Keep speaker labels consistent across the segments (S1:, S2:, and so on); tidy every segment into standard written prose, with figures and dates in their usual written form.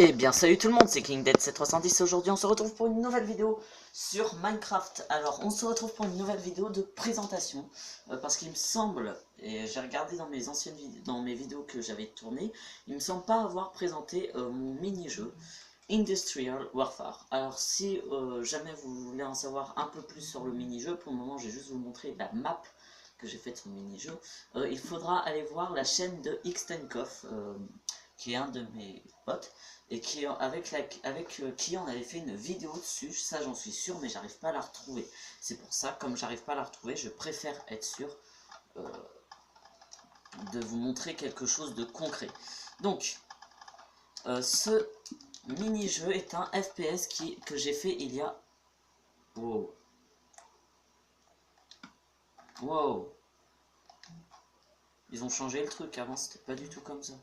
S1: Eh bien salut tout le monde, c'est KingDead7310 et aujourd'hui on se retrouve pour une nouvelle vidéo sur Minecraft. Alors on se retrouve pour une nouvelle vidéo de présentation parce qu'il me semble, et j'ai regardé dans mes anciennes vidéos, dans mes vidéos que j'avais tournées, il me semble pas avoir présenté mon mini-jeu Industrial Warfare. Alors si jamais vous voulez en savoir un peu plus sur le mini-jeu, pour le moment j'ai juste vous montrer la map que j'ai faite sur le mini-jeu. Il faudra aller voir la chaîne de Xtenkov, qui est un de mes potes, et qui avec qui on avait fait une vidéo dessus, ça j'en suis sûr, mais j'arrive pas à la retrouver. C'est pour ça, comme j'arrive pas à la retrouver, je préfère être sûr de vous montrer quelque chose de concret. Donc, ce mini-jeu est un FPS que j'ai fait il y a... Wow. Wow. Ils ont changé le truc, avant c'était pas du tout comme ça.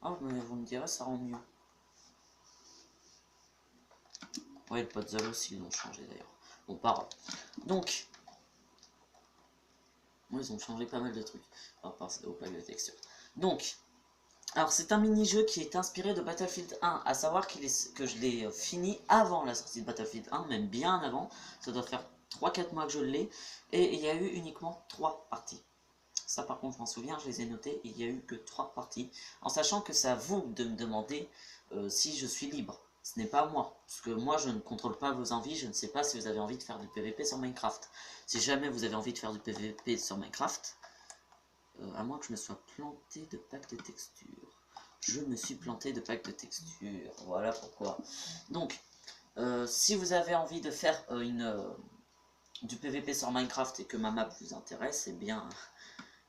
S1: Oh, mais vous me direz, ça rend mieux. Ouais, le puzzle aussi, ils l'ont changé d'ailleurs. Bon, pas grave. Donc, moi, ils ont changé pas mal de trucs. À part au pack de texture. Donc, alors c'est un mini-jeu qui est inspiré de Battlefield 1. À savoir que je l'ai fini avant la sortie de Battlefield 1, même bien avant. Ça doit faire 3-4 mois que je l'ai. Et il y a eu uniquement 3 parties. Ça par contre je m'en souviens, je les ai notés, il n'y a eu que 3 parties, en sachant que c'est à vous de me demander si je suis libre. Ce n'est pas moi, parce que moi je ne contrôle pas vos envies, je ne sais pas si vous avez envie de faire du PVP sur Minecraft. Si jamais vous avez envie de faire du PVP sur Minecraft, à moins que je me sois planté de pack de texture. Je me suis planté de pack de texture, voilà pourquoi. Donc, si vous avez envie de faire du PVP sur Minecraft et que ma map vous intéresse, eh bien...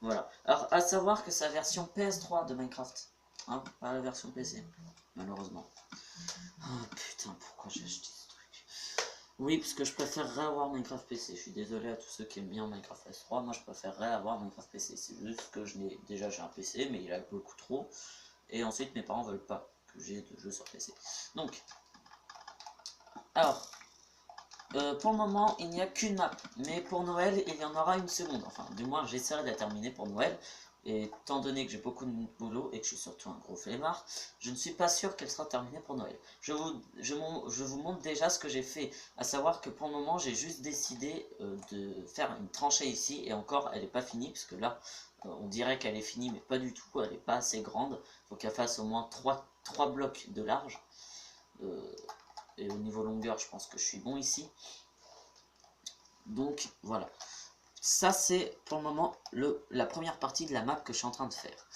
S1: Voilà. Alors, à savoir que c'est la version PS3 de Minecraft. Hein, pas la version PC, malheureusement. Oh putain, pourquoi j'ai acheté ce truc? Oui, parce que je préférerais avoir Minecraft PC. Je suis désolé à tous ceux qui aiment bien Minecraft PS3. Moi, je préférerais avoir Minecraft PC. C'est juste que déjà j'ai un PC, mais il a beaucoup trop. Et ensuite, mes parents veulent pas que j'ai de jeux sur PC. Donc, alors, pour le moment, il n'y a qu'une map, mais pour Noël, il y en aura une seconde. Enfin, du moins, j'essaierai de la terminer pour Noël. Et étant donné que j'ai beaucoup de boulot et que je suis surtout un gros flemmard, je ne suis pas sûr qu'elle sera terminée pour Noël. Je vous montre déjà ce que j'ai fait, à savoir que pour le moment, j'ai juste décidé de faire une tranchée ici, et encore, elle n'est pas finie, parce que là, on dirait qu'elle est finie, mais pas du tout, elle n'est pas assez grande. Il faut qu'elle fasse au moins 3 blocs de large. Et au niveau longueur, je pense que je suis bon ici. Donc voilà, ça c'est pour le moment la première partie de la map que je suis en train de faire.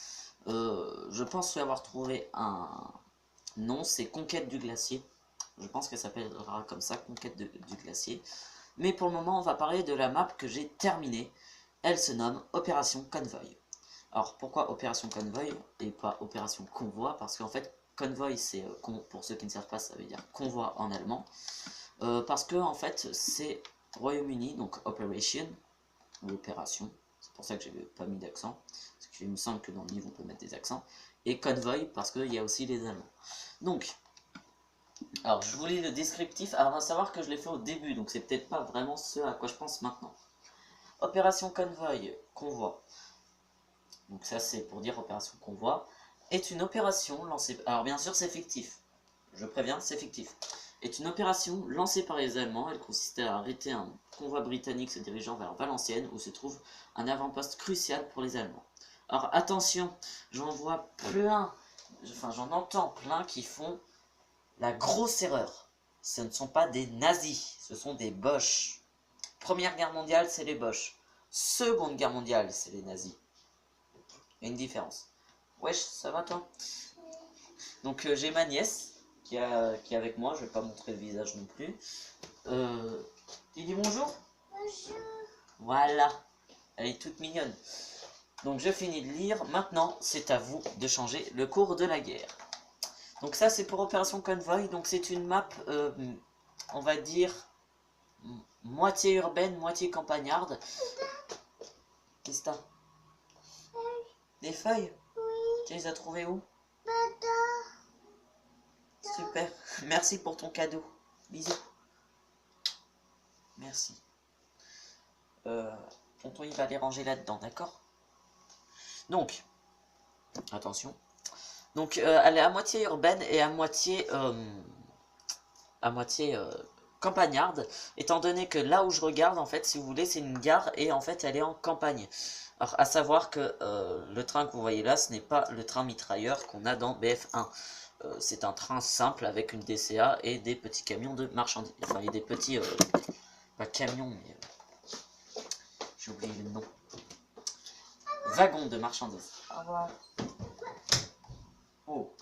S1: Je pense avoir trouvé un nom, c'est Conquête du Glacier. Je pense qu'elle s'appellera comme ça, Conquête du Glacier. Mais pour le moment, on va parler de la map que j'ai terminée. Elle se nomme Opération Convoy. Alors pourquoi Opération Convoy et pas Opération Convoi? Parce qu'en fait, Convoy, c'est, pour ceux qui ne savent pas, ça veut dire convoi en allemand. Parce que en fait, c'est Royaume-Uni, donc Operation, ou Opération, c'est pour ça que j'ai pas mis d'accent, parce qu'il me semble que dans le livre on peut mettre des accents, et Convoy, parce qu'il y a aussi les Allemands. Donc, alors je vous lis le descriptif, alors à savoir que je l'ai fait au début, donc c'est peut-être pas vraiment ce à quoi je pense maintenant. Opération Convoy, convoi, donc ça c'est pour dire Opération Convoi, est une opération lancée, alors bien sûr c'est fictif, je préviens, c'est fictif, est une opération lancée par les Allemands. Elle consistait à arrêter un convoi britannique se dirigeant vers Valenciennes, où se trouve un avant-poste crucial pour les Allemands. Alors attention, j'en vois plein, enfin j'en entends plein qui font la grosse erreur. Ce ne sont pas des nazis, ce sont des boches. Première guerre mondiale, c'est les boches. Seconde guerre mondiale, c'est les nazis. Il y a une différence. Wesh, ça va toi? Donc j'ai ma nièce qui est avec moi, je vais pas montrer le visage non plus. Tu dis bonjour? Bonjour. Voilà, elle est toute mignonne. Donc je finis de lire, maintenant c'est à vous de changer le cours de la guerre. Donc ça c'est pour Opération Convoy, donc c'est une map, on va dire, moitié urbaine, moitié campagnarde. Qu'est-ce que t'as? Des feuilles? Oui. Tu les as trouvées où? Super, merci pour ton cadeau. Bisous. Merci. Tonton il va les ranger là-dedans, d'accord? Donc, Attention. Donc elle est à moitié urbaine et à moitié campagnarde, étant donné que là où je regarde, en fait, si vous voulez, c'est une gare et en fait, elle est en campagne. Alors, à savoir que le train que vous voyez là, ce n'est pas le train mitrailleur qu'on a dans BF1. C'est un train simple avec une DCA et des petits camions de marchandises. Enfin, et des petits... pas camions, mais... j'ai oublié le nom. Wagons de marchandises. Au revoir. Oh,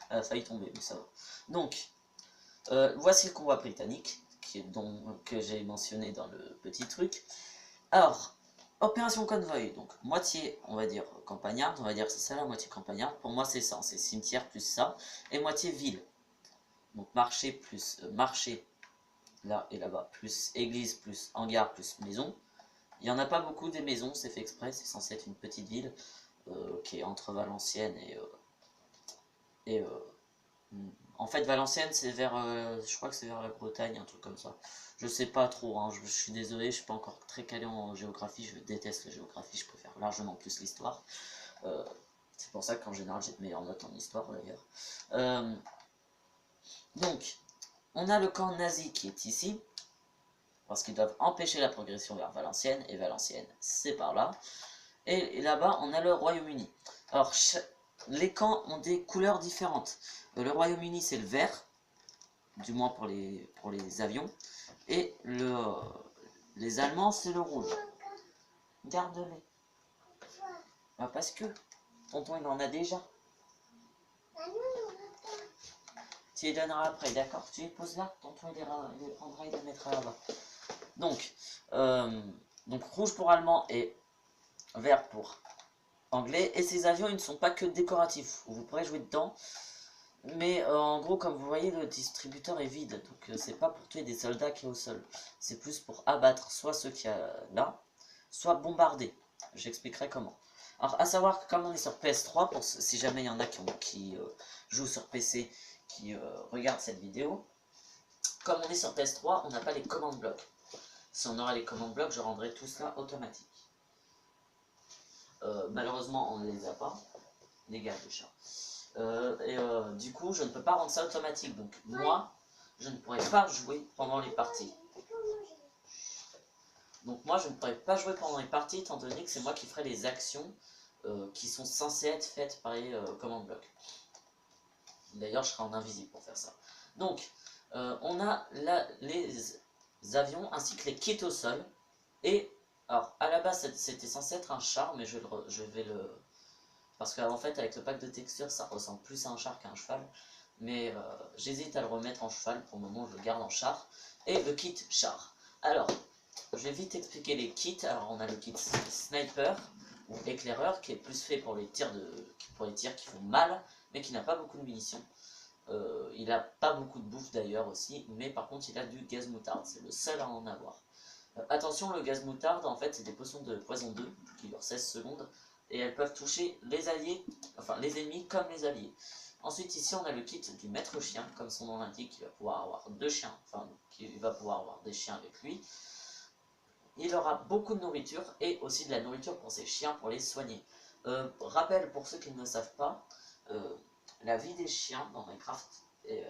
S1: elle a failli tomber, mais ça va. Donc, voici le convoi britannique, que j'ai mentionné dans le petit truc. Alors, opération convoy, donc moitié, on va dire, campagnarde, on va dire que c'est ça la moitié campagnarde. Pour moi, c'est ça, c'est cimetière plus ça, et moitié ville. Donc marché plus marché, là et là-bas, plus église, plus hangar, plus maison. Il n'y en a pas beaucoup des maisons, c'est fait exprès, c'est censé être une petite ville qui est entre Valenciennes et en fait, Valenciennes, c'est vers, je crois que c'est vers la Bretagne, un truc comme ça. Je sais pas trop, hein, je suis désolé, je suis pas encore très calé en géographie, je déteste la géographie, je préfère largement plus l'histoire. Euh, c'est pour ça qu'en général, j'ai de meilleures notes en histoire, d'ailleurs. Donc, on a le camp nazi qui est ici, parce qu'ils doivent empêcher la progression vers Valenciennes, et Valenciennes, c'est par là. Et là-bas, on a le Royaume-Uni. Alors, les camps ont des couleurs différentes. Le Royaume-Uni, c'est le vert, du moins pour les avions. Et les Allemands, c'est le rouge. Garde-les. Bah parce que tonton, il en a déjà. Tu les donneras après, d'accord? Tu les poses là, tonton, il les prendra, il les mettra là-bas. Donc, rouge pour allemand et vert pour anglais. Et ces avions, ils ne sont pas que décoratifs. Vous pourrez jouer dedans. Mais en gros, comme vous voyez, le distributeur est vide. Donc c'est pas pour tuer des soldats qui est au sol. C'est plus pour abattre soit ceux qui y a là, soit bombarder. J'expliquerai comment. Alors, à savoir que comme on est sur PS3, si jamais il y en a qui jouent sur PC, qui regardent cette vidéo, comme on est sur PS3, on n'a pas les commandes blocs. Si on aura les commandes blocs, je rendrai tout cela automatique. Malheureusement, on ne les a pas. Dégage le chat. Du coup, je ne peux pas rendre ça automatique. Donc, moi, je ne pourrais pas jouer pendant les parties. Donc, moi, je ne pourrais pas jouer pendant les parties, étant donné que c'est moi qui ferai les actions qui sont censées être faites par les commandes blocs. D'ailleurs, je serai en invisible pour faire ça. Donc, on a là les avions ainsi que les kits au sol. Et, alors, à la base, c'était censé être un char, mais je vais le... Parce qu'en fait, avec le pack de textures, ça ressemble plus à un char qu'à un cheval. Mais j'hésite à le remettre en cheval. Pour le moment, je le garde en char. Et le kit char. Alors, je vais vite expliquer les kits. Alors, on a le kit sniper ou éclaireur qui est plus fait pour les tirs qui font mal, mais qui n'a pas beaucoup de munitions. Il n'a pas beaucoup de bouffe d'ailleurs aussi, mais par contre, il a du gaz moutarde. C'est le seul à en avoir. Attention, le gaz moutarde, en fait, c'est des potions de poison 2 qui durent 16 secondes. Et elles peuvent toucher les alliés, enfin les ennemis comme les alliés. Ensuite ici on a le kit du maître chien, comme son nom l'indique, il va pouvoir avoir deux chiens, enfin il va pouvoir avoir des chiens avec lui. Il aura beaucoup de nourriture et aussi de la nourriture pour ses chiens pour les soigner. Rappel pour ceux qui ne le savent pas, la vie des chiens dans Minecraft est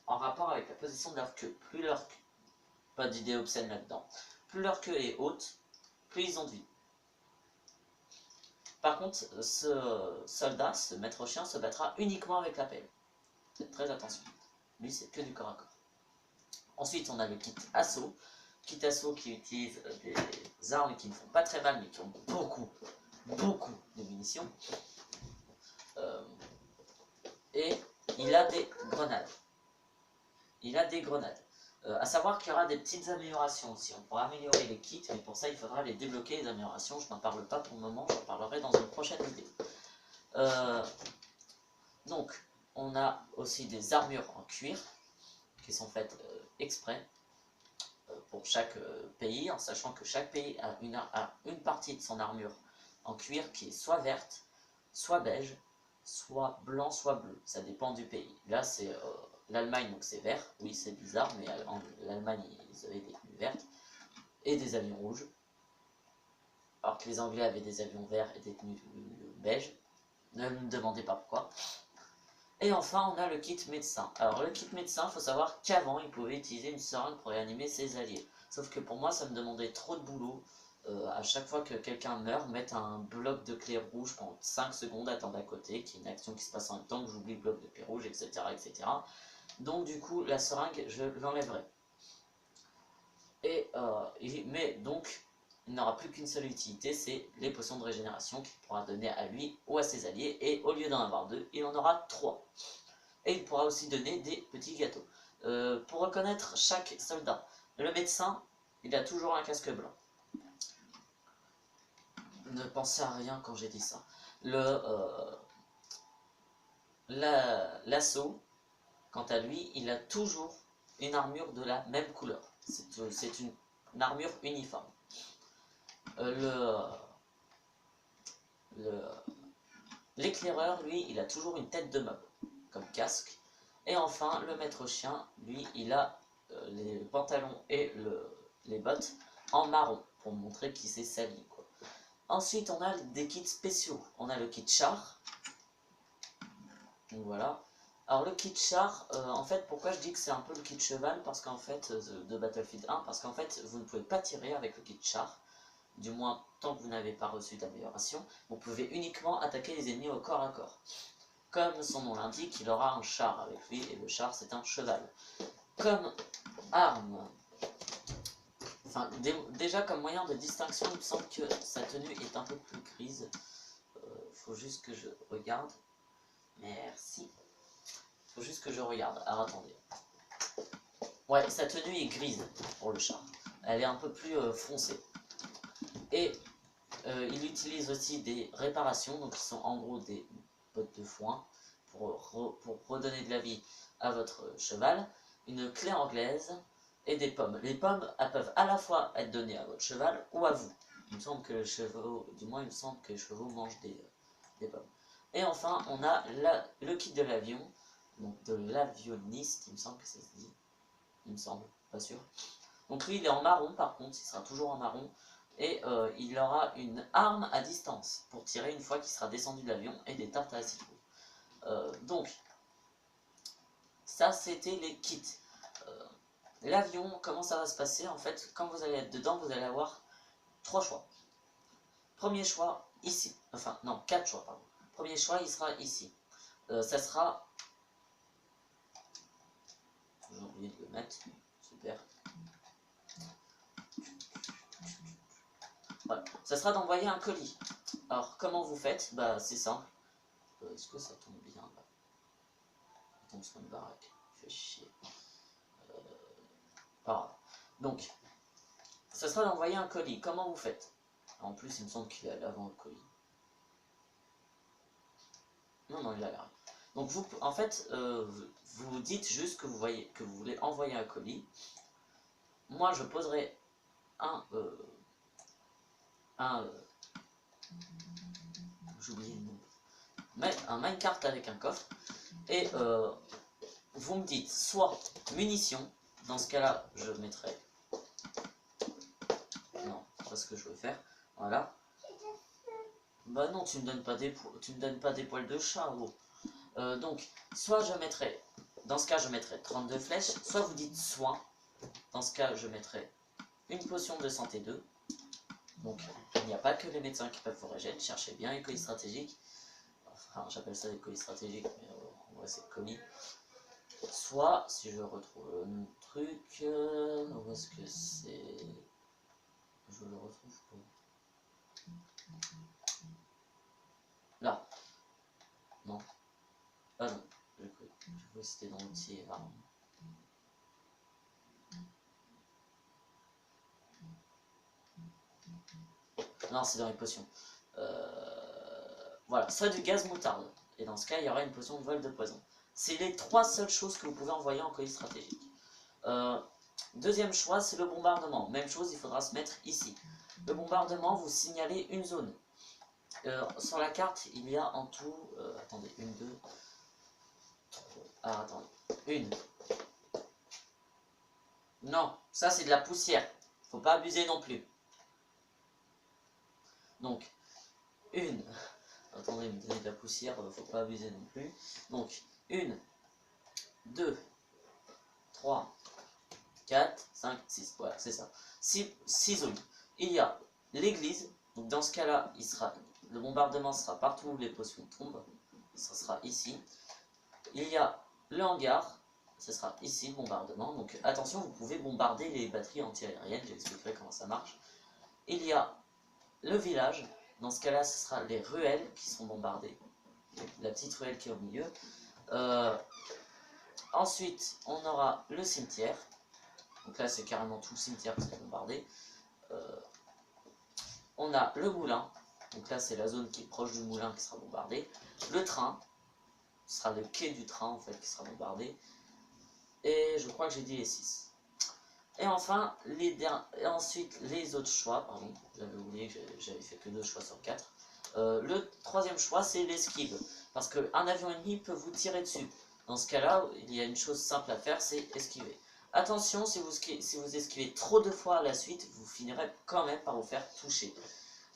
S1: en rapport avec la position de leur queue. Plus leur queue, pas d'idée obscène là-dedans, plus leur queue est haute, plus ils ont de vie. Par contre, ce soldat, ce maître chien, se battra uniquement avec la pelle. Faites très attention. Lui, c'est que du corps à corps. Ensuite, on a le kit assaut. Kit assaut qui utilise des armes qui ne font pas très mal, mais qui ont beaucoup de munitions. Et il a des grenades. À savoir qu'il y aura des petites améliorations aussi. On pourra améliorer les kits, mais pour ça, il faudra les débloquer, les améliorations. Je n'en parle pas pour le moment, j'en parlerai dans une prochaine vidéo. Donc, on a aussi des armures en cuir qui sont faites exprès pour chaque pays, en sachant que chaque pays a une partie de son armure en cuir qui est soit verte, soit beige, soit blanc, soit bleu. Ça dépend du pays. Là, c'est l'Allemagne, donc c'est vert. Oui, c'est bizarre, mais en l'Allemagne, ils avaient des tenues vertes et des avions rouges. Alors que les Anglais avaient des avions verts et des tenues beige. Ne me demandez pas pourquoi. Et enfin, on a le kit médecin. Alors, le kit médecin, il faut savoir qu'avant, il pouvait utiliser une seringue pour réanimer ses alliés. Sauf que pour moi, ça me demandait trop de boulot. À chaque fois que quelqu'un meurt, mettre un bloc de clé rouge pendant 5 secondes, attendre à côté, qu'il y ait une action qui se passe en même temps, que j'oublie le bloc de clé rouge, etc., etc. Donc, du coup, la seringue, je l'enlèverai. Mais donc, il n'aura plus qu'une seule utilité, c'est les potions de régénération qu'il pourra donner à lui ou à ses alliés. Et au lieu d'en avoir 2, il en aura 3. Et il pourra aussi donner des petits gâteaux. Pour reconnaître chaque soldat, le médecin, il a toujours un casque blanc. Ne pensez à rien quand j'ai dit ça. L'assaut, quant à lui, il a toujours une armure de la même couleur. C'est une armure uniforme. L'éclaireur, lui, il a toujours une tête de mob comme casque. Et enfin, le maître chien, lui, il a les pantalons et les bottes en marron pour montrer qu'il s'est sali, quoi. Ensuite, on a des kits spéciaux. On a le kit char. Donc voilà. Alors le kit char, en fait, pourquoi je dis que c'est un peu le kit cheval, parce qu'en fait, de Battlefield 1, parce qu'en fait, vous ne pouvez pas tirer avec le kit char. Du moins, tant que vous n'avez pas reçu d'amélioration, vous pouvez uniquement attaquer les ennemis au corps à corps. Comme son nom l'indique, il aura un char avec lui, et le char c'est un cheval. Comme arme, enfin déjà comme moyen de distinction, il me semble que sa tenue est un peu plus grise. Faut juste que je regarde. Merci. Faut juste que je regarde. Alors attendez. Ouais, sa tenue est grise pour le char. Elle est un peu plus foncée. Et il utilise aussi des réparations, donc qui sont en gros des bottes de foin pour redonner de la vie à votre cheval, une clé anglaise et des pommes. Les pommes, elles peuvent à la fois être données à votre cheval ou à vous. Il me semble que les chevaux, du moins il me semble que les chevaux mangent des pommes. Et enfin, on a le kit de l'avion, donc de l'avionniste, il me semble que ça se dit. Il me semble, pas sûr. Donc lui, il est en marron par contre, il sera toujours en marron. Et il aura une arme à distance pour tirer une fois qu'il sera descendu de l'avion et des tartes à la citrouille. Donc, ça c'était les kits. L'avion, comment ça va se passer? En fait, quand vous allez être dedans, vous allez avoir 3 choix. Premier choix, ici. Enfin, non, 4 choix, pardon. Premier choix, il sera ici. Ça sera... J'ai oublié de le mettre. Super. Voilà. Ça sera d'envoyer un colis. Alors, comment vous faites? Bah, c'est simple. Est-ce que ça tombe bien là? Ça tombe sur une baraque. Fait chier. Pas grave. Donc, ça sera d'envoyer un colis. Comment vous faites? En plus, il me semble qu'il est à l'avant le colis. Non, il a l'air. Donc, vous, en fait, vous dites juste que vous voyez que vous voulez envoyer un colis. Moi, je poserai j'ai oublié le nom. Un minecart avec un coffre. Et vous me dites soit munitions. Dans ce cas-là, je mettrai... Non, c'est pas ce que je veux faire. Voilà. Bah non, tu me donnes pas des poils de chat, gros. Donc, soit je mettrai... Dans ce cas, je mettrai 32 flèches. Soit vous dites soin. Dans ce cas, je mettrai une potion de santé 2. Donc, il n'y a pas que les médecins qui peuvent vous régénérer. Cherchez bien les colis stratégiques. Enfin, j'appelle ça des colis stratégiques, mais en vrai, c'est colis. Soit, si je retrouve le truc... où est-ce que c'est... Je le retrouve pas. Là. Non. Ah non. Je crois que c'était dans l'outil arme. Non, c'est dans les potions. Voilà, soit du gaz moutarde. Et dans ce cas, il y aura une potion de vol de poison. C'est les 3 seules choses que vous pouvez envoyer en colis stratégique. Deuxième choix, c'est le bombardement. Même chose, il faudra se mettre ici. Le bombardement, vous signalez une zone. Sur la carte, il y a en tout... attendez, 1, 2... 3... Ah, attendez. 1. Non, ça c'est de la poussière. Faut pas abuser non plus. Donc, 1... Attendez, me donner de la poussière, faut pas abuser non plus. Donc, 1, 2, 3, 4, 5, 6. Voilà, c'est ça. 6 zones. Il y a l'église. Donc, dans ce cas-là, le bombardement sera partout où les potions tombent. Ça sera ici. Il y a le hangar. Ce sera ici, le bombardement. Donc, attention, vous pouvez bombarder les batteries antiaériennes. J'expliquerai comment ça marche. Il y a le village. Dans ce cas-là, ce sera les ruelles qui sont bombardées. La petite ruelle qui est au milieu. Ensuite, on aura le cimetière. Donc là, c'est carrément tout le cimetière qui sera bombardé. On a le moulin. Donc là, c'est la zone qui est proche du moulin qui sera bombardée. Le train. Ce sera le quai du train, en fait, qui sera bombardé. Et je crois que j'ai dit les 6. Et enfin, ensuite, les autres choix. Pardon, j'avais oublié que j'avais fait que 2 choix sur 4. Le troisième choix, c'est l'esquive. Parce qu'un avion ennemi peut vous tirer dessus. Dans ce cas-là, il y a une chose simple à faire, c'est esquiver. Attention, si vous esquivez trop de fois à la suite, vous finirez quand même par vous faire toucher.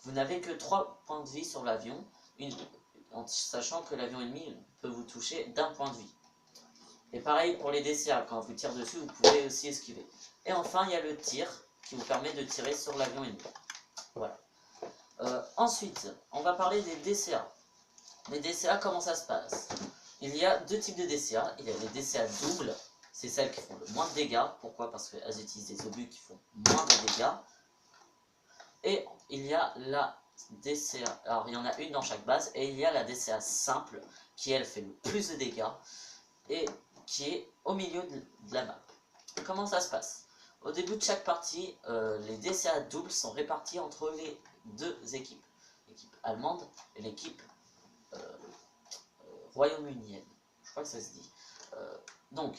S1: Vous n'avez que 3 points de vie sur l'avion, en sachant que l'avion ennemi peut vous toucher d'1 point de vie. Et pareil pour les DCA, quand vous tirez dessus, vous pouvez aussi esquiver. Et enfin, il y a le tir, qui vous permet de tirer sur l'avion ennemi. Voilà. Ensuite, on va parler des DCA. Les DCA, comment ça se passe? Il y a 2 types de DCA. Il y a les DCA doubles, c'est celles qui font le moins de dégâts. Pourquoi? Parce qu'elles utilisent des obus qui font moins de dégâts. Et il y a la DCA, alors il y en a une dans chaque base, et il y a la DCA simple, qui elle fait le plus de dégâts, et qui est au milieu de la map. Comment ça se passe? Au début de chaque partie, les DCA doubles sont répartis entre les 2 équipes. L'équipe allemande et l'équipe royaume-unienne. Je crois que ça se dit. Donc,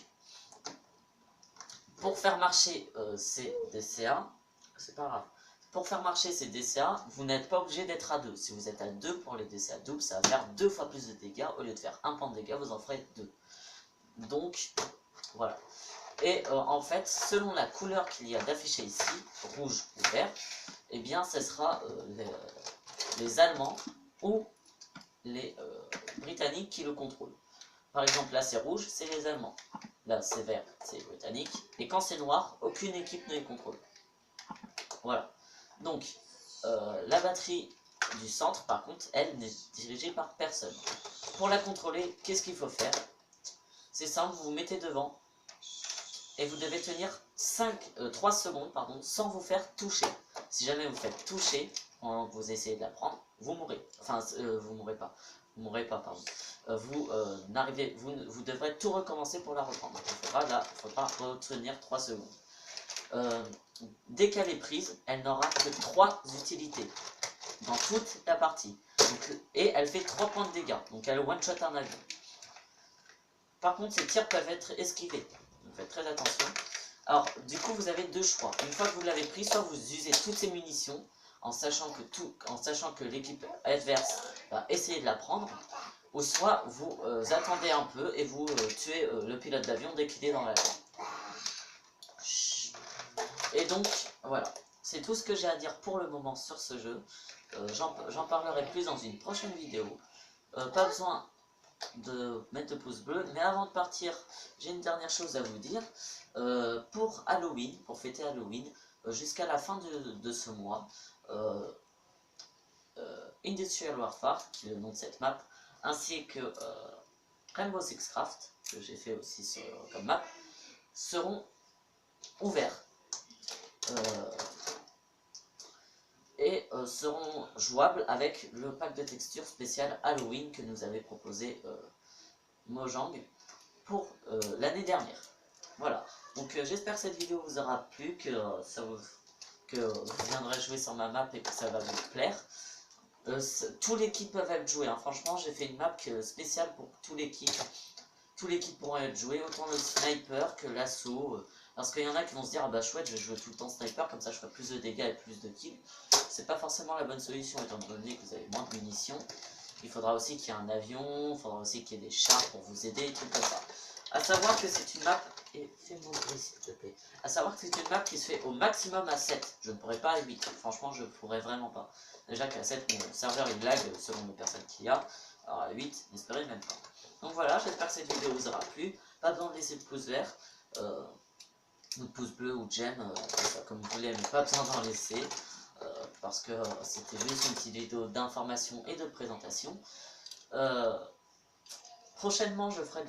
S1: pour faire marcher ces DCA, c'est pas grave. Pour faire marcher ces DCA, vous n'êtes pas obligé d'être à 2. Si vous êtes à 2 pour les DCA doubles, ça va faire 2 fois plus de dégâts. Au lieu de faire 1 point de dégâts, vous en ferez 2. Donc, voilà. Et en fait, selon la couleur qu'il y a d'affiché ici, rouge ou vert, eh bien, ce sera les Allemands ou les Britanniques qui le contrôlent. Par exemple, là c'est rouge, c'est les Allemands. Là c'est vert, c'est les Britanniques. Et quand c'est noir, aucune équipe ne les contrôle. Voilà. Donc, la batterie du centre, par contre, elle n'est dirigée par personne. Pour la contrôler, qu'est-ce qu'il faut faire? C'est simple, vous vous mettez devant et vous devez tenir 3 secondes sans vous faire toucher. Si jamais vous faites toucher pendant que vous essayez de la prendre, vous mourrez. Enfin, vous mourrez pas. Vous mourrez pas, pardon. Vous devrez tout recommencer pour la reprendre. Il faudra retenir 3 secondes. Dès qu'elle est prise, elle n'aura que 3 utilités dans toute la partie. Et elle fait 3 points de dégâts. Donc elle one-shot un avion. Par contre, ces tirs peuvent être esquivés. Donc faites très attention. Alors, du coup, vous avez 2 choix. Une fois que vous l'avez pris, soit vous usez toutes ces munitions en sachant que l'équipe adverse va essayer de la prendre, ou soit vous attendez un peu et vous tuez le pilote d'avion dès qu'il est dans l'avion. Et donc, voilà. C'est tout ce que j'ai à dire pour le moment sur ce jeu. J'en parlerai plus dans une prochaine vidéo. Pas besoin de mettre le pouce bleu, mais avant de partir, j'ai une dernière chose à vous dire. Pour Halloween, pour fêter Halloween, jusqu'à la fin de ce mois, Industrial Warfare, qui est le nom de cette map, ainsi que Rainbow Six Craft, que j'ai fait aussi comme map, seront ouverts et seront jouables avec le pack de textures spécial Halloween que nous avait proposé Mojang pour l'année dernière. Voilà, donc j'espère que cette vidéo vous aura plu, que vous viendrez jouer sur ma map et que ça va vous plaire. Tous les kits peuvent être joués, hein. Franchement j'ai fait une map spéciale pour tous les kits. Tous les kits pourront être joués, autant le sniper que l'assaut. Parce qu'il y en a qui vont se dire, ah bah chouette, je vais jouer tout le temps sniper, comme ça je ferai plus de dégâts et plus de kills. C'est pas forcément la bonne solution, étant donné que vous avez moins de munitions. Il faudra aussi qu'il y ait un avion, il faudra aussi qu'il y ait des chars pour vous aider, et tout comme ça. A savoir que c'est une map et fais-moi bruit s'il te plaît. A savoir que c'est une map qui se fait au maximum à 7. Je ne pourrais pas à 8. Franchement, je ne pourrais vraiment pas. Déjà qu'à 7, mon serveur il lag selon les personnes qu'il y a. Alors à 8, n'espérez même pas. Donc voilà, j'espère que cette vidéo vous aura plu. Pas besoin de laisser le pouce vert. Ou de pouce bleu ou de j'aime, comme vous voulez, mais pas besoin d'en laisser. Parce que c'était juste une petite vidéo d'information et de présentation. Prochainement, je ferai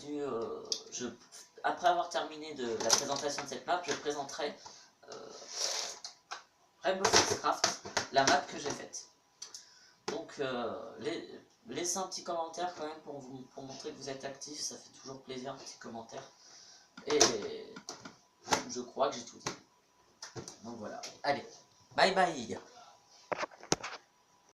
S1: après avoir terminé de la présentation de cette map, je présenterai Rainbow Six Craft, la map que j'ai faite. Donc, laissez un petit commentaire quand même pour montrer que vous êtes actif, ça fait toujours plaisir, un petit commentaire. Et je crois que j'ai tout dit. Donc voilà, allez, bye bye.